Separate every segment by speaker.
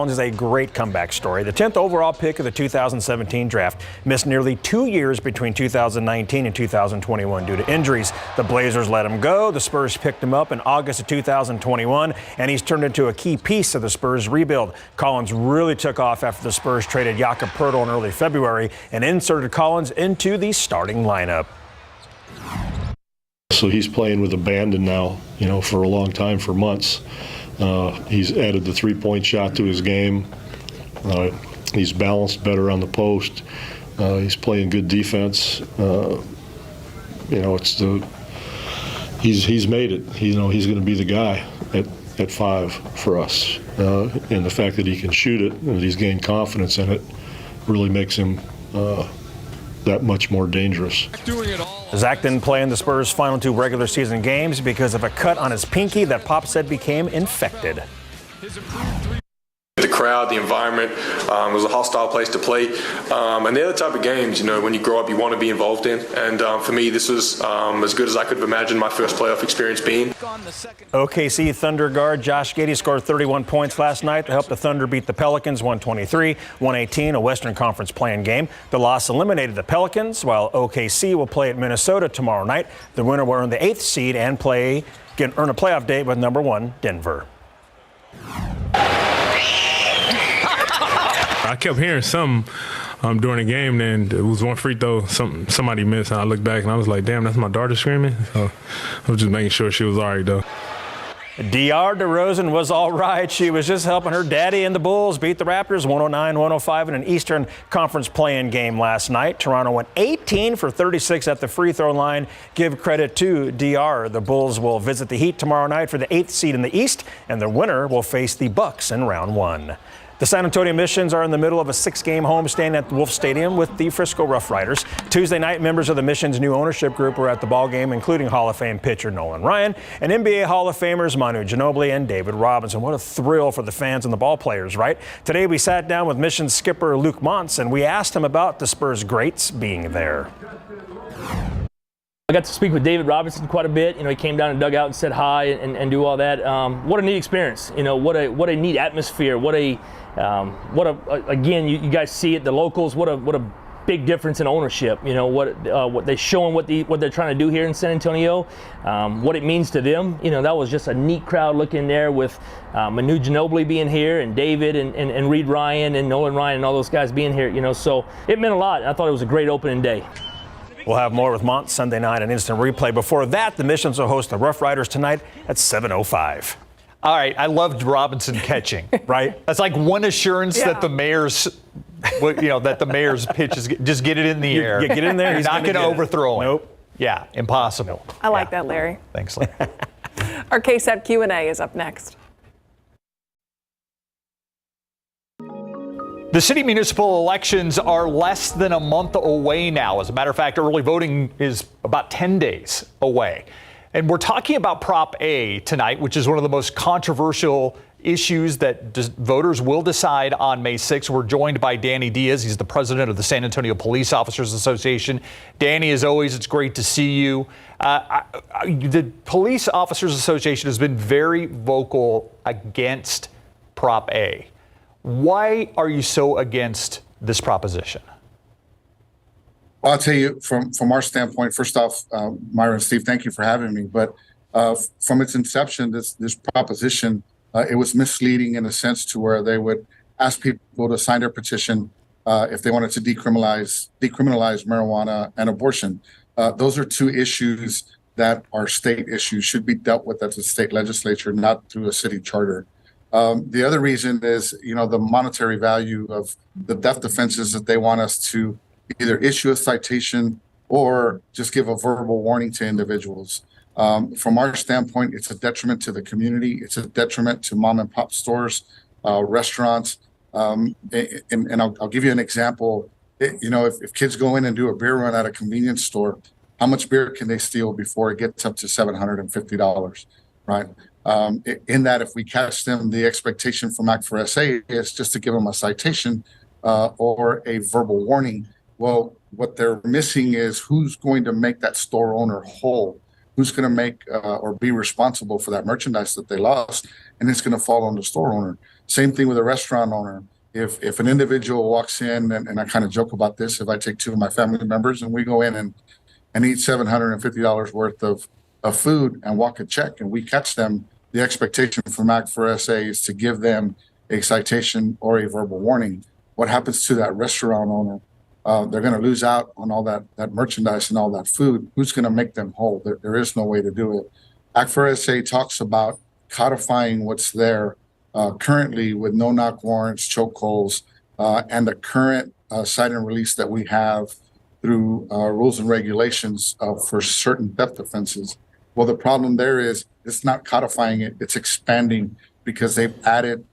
Speaker 1: Is a great comeback story. The 10th overall pick of the 2017 draft missed nearly 2 years between 2019 and 2021 due to injuries. The Blazers let him go. The Spurs picked him up in August of 2021, and he's turned into a key piece of the Spurs rebuild. Collins really took off after the Spurs traded Jakob Poeltl in early February and inserted Collins into the starting lineup.
Speaker 2: So he's playing with abandon now, for a long time, for months. He's added the three-point shot to his game. He's balanced better on the post. He's playing good defense. He's made it. He's going to be the guy at 5 for us. And the fact that he can shoot it and that he's gained confidence in it really makes him that much more dangerous.
Speaker 1: Zach didn't play in the Spurs' final 2 regular season games because of a cut on his pinky that Pop said became infected.
Speaker 3: The crowd, the environment, was a hostile place to play. And they're the type of games, when you grow up, you want to be involved in. And for me, this was as good as I could have imagined my first playoff experience being.
Speaker 1: OKC Thunder guard Josh Giddey scored 31 points last night to help the Thunder beat the Pelicans 123-118, a Western Conference play-in game. The loss eliminated the Pelicans, while OKC will play at Minnesota tomorrow night. The winner will earn the 8th seed and earn a playoff date with number 1 Denver.
Speaker 4: I kept hearing some during the game, and it was one free throw somebody missed, and I looked back and I was like, damn, that's my daughter screaming. So I was just making sure she was all right, though.
Speaker 1: DeAr DeRozan was all right. She was just helping her daddy and the Bulls beat the Raptors 109-105 in an Eastern Conference play-in game last night. Toronto went 18 for 36 at the free throw line. Give credit to DeAr. The Bulls will visit the Heat tomorrow night for the 8th seed in the East, and the winner will face the Bucks in round 1. The San Antonio Missions are in the middle of a 6-game homestand at Wolf Stadium with the Frisco Rough Riders. Tuesday night, members of the Missions' new ownership group were at the ballgame, including Hall of Fame pitcher Nolan Ryan and NBA Hall of Famers Manu Ginobili and David Robinson. What a thrill for the fans and the ball players, right? Today, we sat down with Missions skipper Luke Montz, and we asked him about the Spurs greats being there.
Speaker 5: I got to speak with David Robinson quite a bit. He came down and dug out and said hi and do all that. What a neat experience. What a neat atmosphere. Again, you guys see it, the locals. What a big difference in ownership. What they showing what they're trying to do here in San Antonio. What it means to them. That was just a neat crowd looking there with Manu Ginobili being here and David and Reed Ryan and Nolan Ryan and all those guys being here. So it meant a lot. I thought it was a great opening day.
Speaker 1: We'll have more with Mont Sunday night on Instant Replay. Before that, the Missions will host the Rough Riders tonight at 7:05.
Speaker 6: All right, I loved Robinson catching.
Speaker 1: Right?
Speaker 6: That's like one assurance that the mayor's, pitch is just get it in the air.
Speaker 1: Get it in there.
Speaker 6: He's not going to overthrow it.
Speaker 1: Nope.
Speaker 6: Yeah, impossible.
Speaker 7: I like that, Larry.
Speaker 6: Thanks, Larry.
Speaker 7: Our KSAT Q&A is up next.
Speaker 6: The city municipal elections are less than a month away now. As a matter of fact, early voting is about 10 days away. And we're talking about Prop A tonight, which is one of the most controversial issues that voters will decide on May 6th. We're joined by Danny Diaz. He's the president of the San Antonio Police Officers Association. Danny, as always, it's great to see you. The Police Officers Association has been very vocal against Prop A. Why are you so against this proposition?
Speaker 8: Well, I'll tell you from our standpoint, first off, Myra and Steve, thank you for having me. But from its inception, this proposition, it was misleading in a sense to where they would ask people to sign their petition if they wanted to decriminalize marijuana and abortion. Those are two issues that are state issues, should be dealt with at the state legislature, not through a city charter. The other reason is, the monetary value of the death offenses that they want us to either issue a citation or just give a verbal warning to individuals. From our standpoint, it's a detriment to the community. It's a detriment to mom and pop stores, restaurants. And I'll give you an example. If kids go in and do a beer run at a convenience store, how much beer can they steal before it gets up to $750, right? In that, if we catch them, the expectation from Act for SA is just to give them a citation or a verbal warning. Well, what they're missing is who's going to make that store owner whole, who's going to make or be responsible for that merchandise that they lost, and it's going to fall on the store owner. Same thing with a restaurant owner. If an individual walks in, and I kind of joke about this, if I take two of my family members and we go in and eat $750 worth of food and walk a check and we catch them, the expectation from Act for SA is to give them a citation or a verbal warning. What happens to that restaurant owner? They're going to lose out on all that merchandise and all that food. Who's going to make them whole? There is no way to do it. Act for SA talks about codifying what's there currently with no-knock warrants, chokeholds, and the current cite and release that we have through rules and regulations for certain theft offenses. Well, the problem there is it's not codifying it, it's expanding because they've added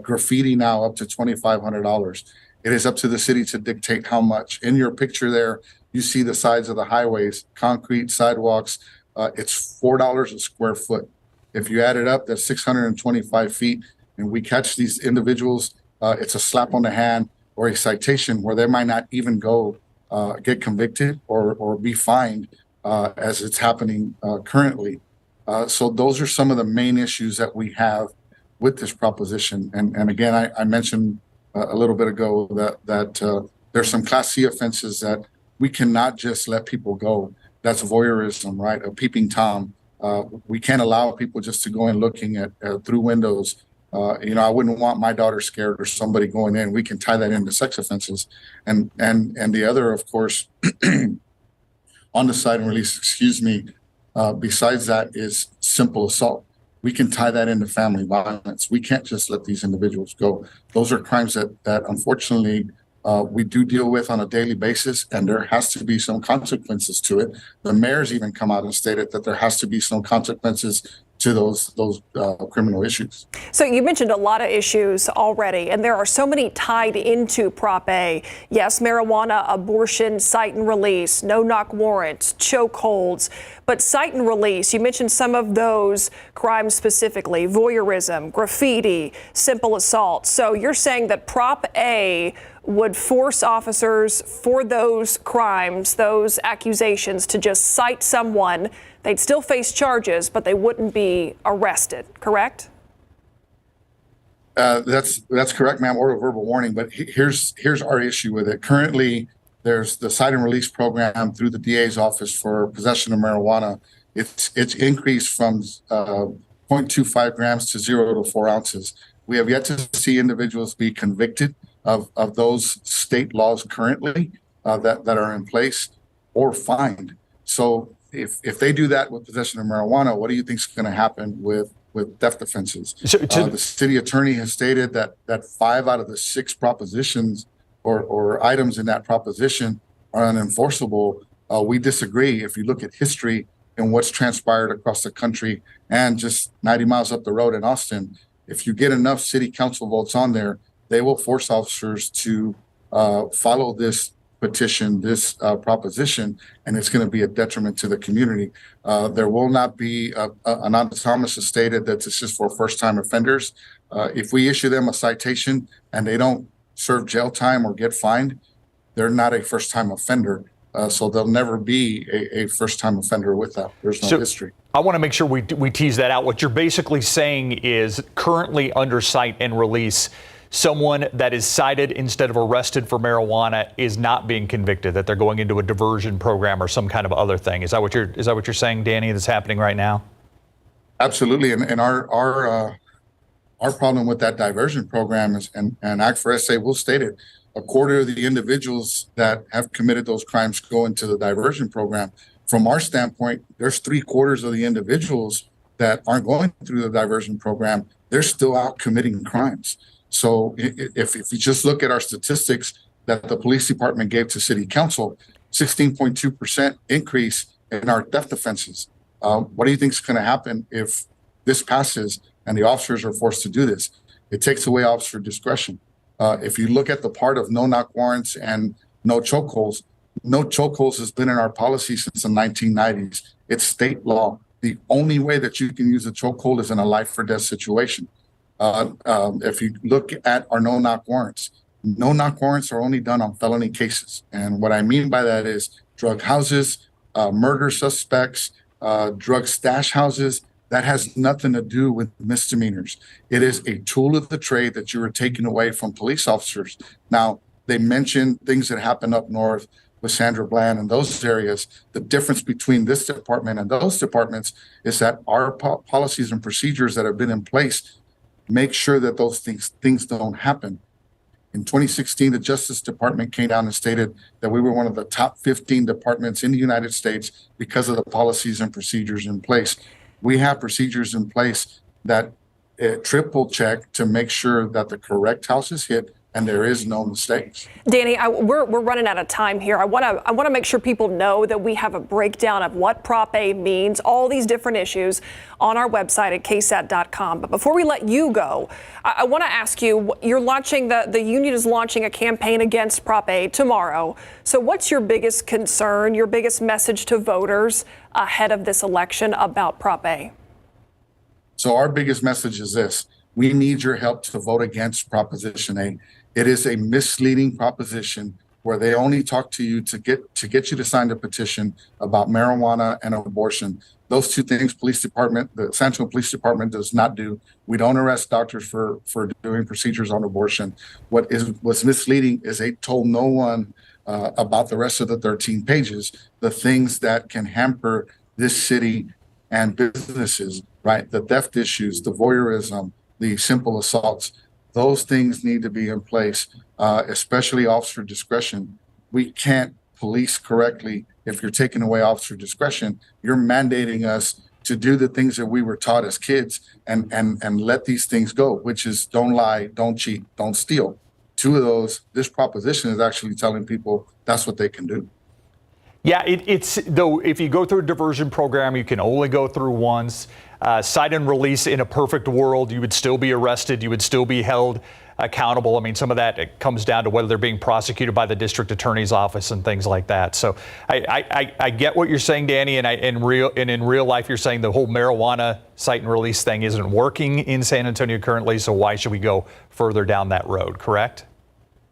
Speaker 8: graffiti now up to $2,500. It is up to the city to dictate how much. In your picture there, you see the sides of the highways, concrete sidewalks. It's $4 a square foot. If you add it up, that's 625 feet. And we catch these individuals, it's a slap on the hand or a citation where they might not even go get convicted or be fined as it's happening currently. So those are some of the main issues that we have with this proposition. And again, I mentioned a little bit ago that there's some Class C offenses that we cannot just let people go. That's voyeurism, right? A peeping Tom. We can't allow people just to go in looking at through windows. I wouldn't want my daughter scared or somebody going in. We can tie that into sex offenses. And the other, of course, on the cite and release, besides that is simple assault. We can tie that into family violence. We can't just let these individuals go. Those are crimes that unfortunately we do deal with on a daily basis, and there has to be some consequences to it. The mayor's even come out and stated that there has to be some consequences to those criminal issues.
Speaker 7: So you mentioned a lot of issues already, and there are so many tied into Prop A. Yes, marijuana, abortion, cite and release, no-knock warrants, chokeholds. But cite and release, you mentioned some of those crimes specifically, voyeurism, graffiti, simple assault. So you're saying that Prop A would force officers for those crimes, those accusations, to just cite someone. They'd still face charges, but they wouldn't be arrested, correct?
Speaker 8: That's correct, ma'am, or a verbal warning. But here's our issue with it. Currently, there's the cite and release program through the DA's office for possession of marijuana. It's increased from 0.25 grams to 0 to 4 ounces. We have yet to see individuals be convicted of those state laws currently that are in place or fined. So if they do that with possession of marijuana, what do you think is going to happen with theft offenses? The city attorney has stated that 5 out of the 6 propositions or items in that proposition are unenforceable. We disagree. If you look at history and what's transpired across the country and just 90 miles up the road in Austin, if you get enough city council votes on there, they will force officers to follow this petition, this proposition, and it's going to be a detriment to the community. There will not be, Anonymous Thomas has stated that this is for first-time offenders. If we issue them a citation and they don't serve jail time or get fined, they're not a first-time offender. So they'll never be a first-time offender with that. There's no history.
Speaker 6: I want to make sure we tease that out. What you're basically saying is currently under cite and release, someone that is cited instead of arrested for marijuana is not being convicted, that they're going into a diversion program or some kind of other thing. Is that what you're saying, Danny, that's happening right now?
Speaker 8: Absolutely. And our problem with that diversion program is, and Act for SA will state it, a quarter of the individuals that have committed those crimes go into the diversion program. From our standpoint, there's 3/4 of the individuals that aren't going through the diversion program. They're still out committing crimes. So if you just look at our statistics that the police department gave to city council, 16.2% increase in our theft offenses. What do you think is going to happen if this passes and the officers are forced to do this? It takes away officer discretion. If you look at the part of no-knock warrants and no chokeholds has been in our policy since the 1990s. It's state law. The only way that you can use a chokehold is in a life or death situation. If you look at our no-knock warrants are only done on felony cases. And what I mean by that is drug houses, murder suspects, drug stash houses That has nothing to do with misdemeanors. It is a tool of the trade that you are taking away from police officers. Now, they mentioned things that happened up north with Sandra Bland and those areas. The difference between this department and those departments is that our policies and procedures that have been in place make sure that those things don't happen. In 2016, the Justice Department came down and stated that we were one of the top 15 departments in the United States because of the policies and procedures in place. We have procedures in place that triple check to make sure that the correct house is hit and there is no mistakes.
Speaker 7: Danny, we're running out of time here. I want to make sure people know that we have a breakdown of what Prop A means, all these different issues on our website at KSAT12. But before we let you go, I want to ask you, you're launching, the union is launching a campaign against Prop A tomorrow. So what's your biggest concern, your biggest message to voters ahead of this election about Prop A?
Speaker 8: So our biggest message is this: we need your help to vote against Proposition A. It is a misleading proposition where they only talk to you to get you to sign the petition about marijuana and abortion. Those two things, the San Antonio Police Department does not do. We don't arrest doctors for doing procedures on abortion. What's misleading is they told no one about the rest of the 13 pages, the things that can hamper this city and businesses, right? The theft issues, the voyeurism, the simple assaults. Those things need to be in place, especially officer discretion. We can't police correctly if you're taking away officer discretion. You're mandating us to do the things that we were taught as kids and let these things go, which is don't lie, don't cheat, don't steal. Two of those, this proposition is actually telling people that's what they can do.
Speaker 6: Yeah, it's though, if you go through a diversion program, you can only go through once. Cite and release, in a perfect world, you would still be arrested. You would still be held accountable. I mean, some of that, it comes down to whether they're being prosecuted by the district attorney's office and things like that. So I get what you're saying, Danny, and in real life, you're saying the whole marijuana cite and release thing isn't working in San Antonio currently. So why should we go further down that road? Correct?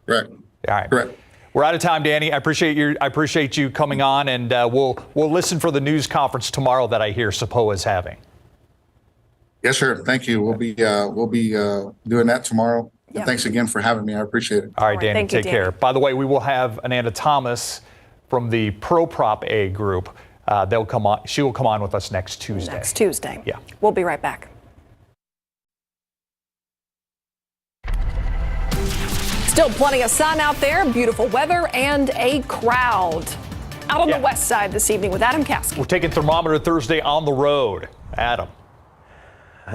Speaker 8: Correct.
Speaker 6: All right.
Speaker 8: Correct.
Speaker 6: We're out of time, Danny. I appreciate you coming on, and we'll listen for the news conference tomorrow that I hear SAPOA is having.
Speaker 8: Yes, sir. Thank you. We'll be doing that tomorrow.
Speaker 7: Yeah.
Speaker 8: And thanks again for having me. I appreciate it.
Speaker 6: All right, Danny.
Speaker 7: Thank you,
Speaker 6: Take care. By the way, we will have Ananda Thomas from the Pro Prop A group. They'll come on. She will come on with us next Tuesday.
Speaker 7: Next Tuesday.
Speaker 6: Yeah.
Speaker 7: We'll be right back. Still plenty of sun out there, beautiful weather, and a crowd out on the west side this evening with Adam Caskey.
Speaker 6: We're taking Thermometer Thursday on the road. Adam.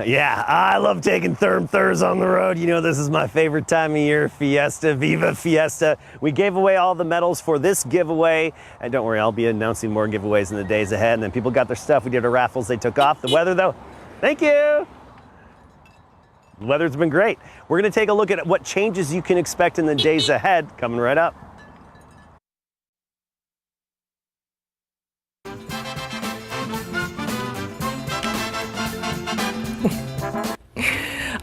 Speaker 9: Yeah, I love taking Thurs on the road. You know, this is my favorite time of year. Fiesta, Viva Fiesta. We gave away all the medals for this giveaway. And don't worry, I'll be announcing more giveaways in the days ahead. And then people got their stuff. We did our raffles. They took off. The weather, though, thank you. The weather's been great. We're going to take a look at what changes you can expect in the days ahead. Coming right up.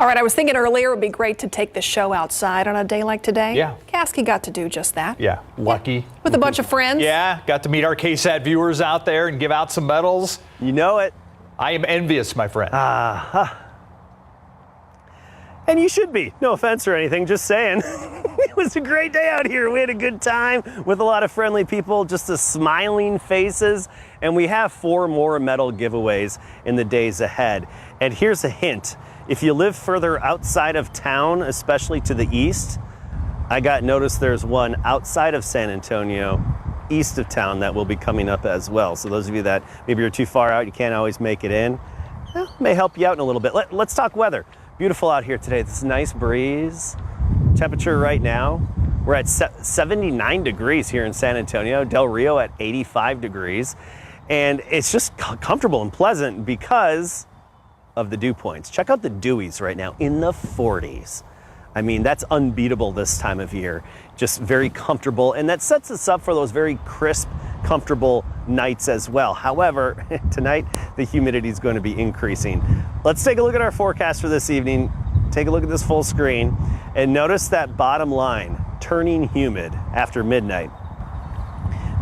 Speaker 7: All right, I was thinking earlier it would be great to take the show outside on a day like today.
Speaker 6: Yeah.
Speaker 7: Caskey got to do just that.
Speaker 6: Yeah, lucky.
Speaker 7: With a bunch of friends.
Speaker 6: Yeah, got to meet our KSAT viewers out there and give out some medals.
Speaker 9: You know it.
Speaker 6: I am envious, my friend.
Speaker 9: And you should be. No offense or anything, just saying. It was a great day out here. We had a good time with a lot of friendly people, just the smiling faces. And we have 4 more medal giveaways in the days ahead. And here's a hint. If you live further outside of town, especially to the east, I got notice there's one outside of San Antonio, east of town, that will be coming up as well. So those of you that maybe you're too far out, you can't always make it in, well, may help you out in a little bit. Let's talk weather. Beautiful out here today. This nice breeze. Temperature right now, we're at 79 degrees here in San Antonio. Del Rio at 85 degrees. And it's just comfortable and pleasant because of the dew points. Check out the dewies right now in the 40s. I mean, that's unbeatable this time of year. Just very comfortable, and that sets us up for those very crisp, comfortable nights as well. However, tonight the humidity is going to be increasing. Let's take a look at our forecast for this evening. Take a look at this full screen and notice that bottom line, turning humid after midnight.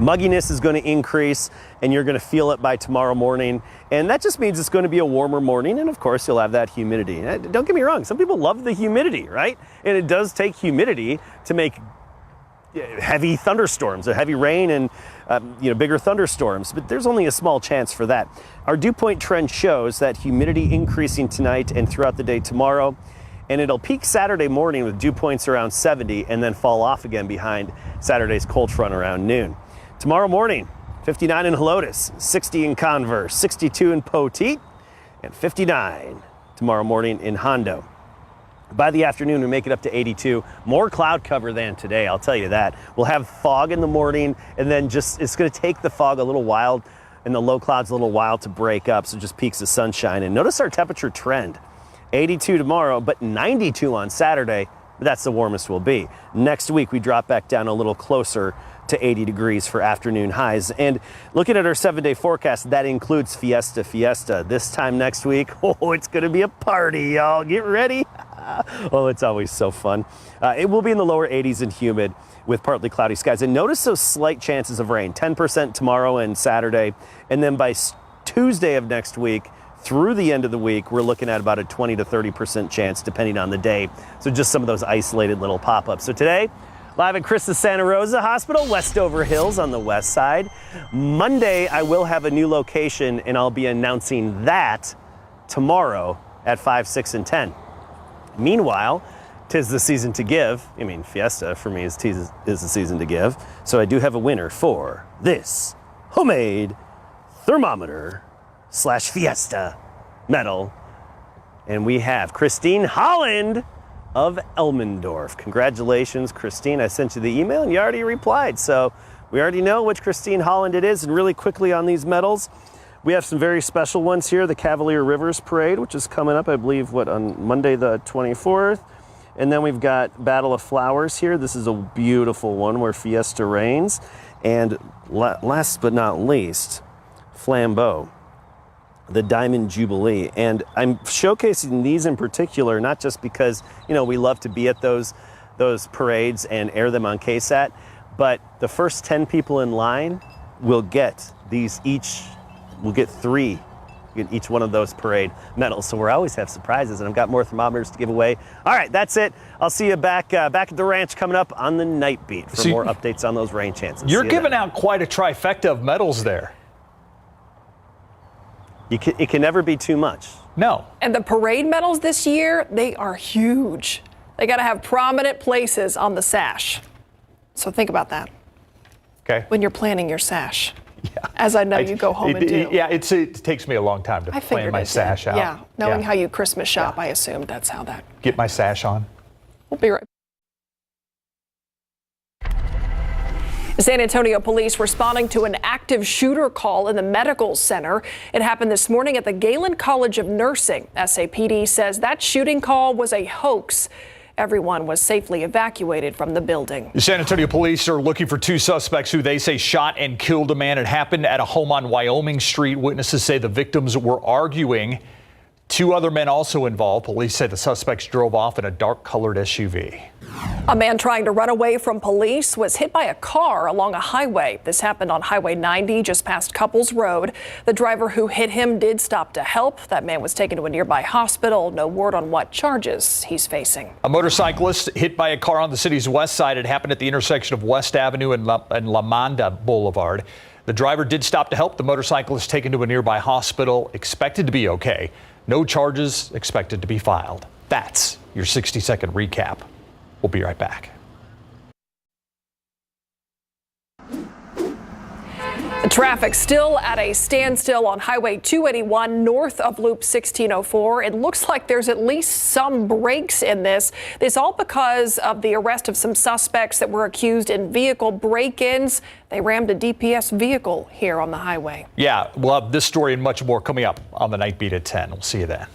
Speaker 9: Mugginess is going to increase, and you're going to feel it by tomorrow morning. And that just means it's going to be a warmer morning, and of course you'll have that humidity. Don't get me wrong, some people love the humidity, right? And it does take humidity to make heavy thunderstorms, a heavy rain and bigger thunderstorms, but there's only a small chance for that. Our dew point trend shows that humidity increasing tonight and throughout the day tomorrow, and it'll peak Saturday morning with dew points around 70 and then fall off again behind Saturday's cold front around noon. Tomorrow morning, 59 in Helotes, 60 in Converse, 62 in Poteet, and 59 tomorrow morning in Hondo. By the afternoon, we make it up to 82. More cloud cover than today, I'll tell you that. We'll have fog in the morning, and then it's going to take the fog a little while and the low clouds a little while to break up, so just peaks of sunshine. And notice our temperature trend. 82 tomorrow, but 92 on Saturday. That's the warmest we'll be. Next week, we drop back down a little closer to 80 degrees for afternoon highs. And looking at our 7-day forecast, that includes Fiesta. This time next week, it's going to be a party, y'all. Get ready. Oh, it's always so fun. It will be in the lower 80s and humid with partly cloudy skies. And notice those slight chances of rain, 10% tomorrow and Saturday. And then by Tuesday of next week, through the end of the week, we're looking at about a 20 to 30% chance depending on the day. So just some of those isolated little pop-ups. So today, live at Christus Santa Rosa Hospital, Westover Hills on the west side. Monday, I will have a new location, and I'll be announcing that tomorrow at 5, 6, and 10. Meanwhile, 'tis the season to give. I mean, Fiesta for me is the season to give. So I do have a winner for this homemade thermometer / Fiesta medal. And we have Christine Holland of Elmendorf. Congratulations, Christine. I sent you the email and you already replied. So we already know which Christine Holland it is. And really quickly on these medals, we have some very special ones here. The Cavalier Rivers Parade, which is coming up, I believe, on Monday the 24th. And then we've got Battle of Flowers here. This is a beautiful one where Fiesta reigns. And last but not least, Flambeau, the Diamond Jubilee. And I'm showcasing these in particular, not just because, we love to be at those parades and air them on KSAT, but the first 10 people in line will get these each. We'll get 3 in each one of those parade medals. So we always have surprises, and I've got more thermometers to give away. All right, that's it. I'll see you back at the ranch coming up on the night beat for more updates on those rain chances.
Speaker 6: You're giving out quite a trifecta of medals there.
Speaker 9: It can never be too much.
Speaker 6: No.
Speaker 7: And the parade medals this year, they are huge. They got to have prominent places on the sash. So think about that.
Speaker 6: Okay.
Speaker 7: When you're planning your sash. Yeah. As I know you go home and do.
Speaker 6: Yeah, it takes me a long time to plan my sash out.
Speaker 7: Yeah, knowing how you Christmas shop, I assumed that's how that.
Speaker 6: Get my sash on.
Speaker 7: We'll be right back. San Antonio police responding to an active shooter call in the medical center. It happened this morning at the Galen College of Nursing. SAPD says that shooting call was a hoax. Everyone was safely evacuated from the building.
Speaker 6: The San Antonio police are looking for 2 suspects who they say shot and killed a man. It happened at a home on Wyoming Street. Witnesses say the victims were arguing. 2 other men also involved. Police say the suspects drove off in a dark-colored SUV.
Speaker 7: A man trying to run away from police was hit by a car along a highway. This happened on Highway 90 just past Couples Road. The driver who hit him did stop to help. That man was taken to a nearby hospital. No word on what charges he's facing.
Speaker 6: A motorcyclist hit by a car on the city's west side. It happened at the intersection of West Avenue and La Manda Boulevard. The driver did stop to help. The motorcyclist taken to a nearby hospital, expected to be okay. No charges expected to be filed. That's your 60-second recap. We'll be right back.
Speaker 7: The traffic still at a standstill on Highway 281 north of Loop 1604. It looks like there's at least some breaks in this. This all because of the arrest of some suspects that were accused in vehicle break-ins. They rammed a DPS vehicle here on the highway.
Speaker 6: Yeah, we'll have this story and much more coming up on the Night Beat at 10. We'll see you then.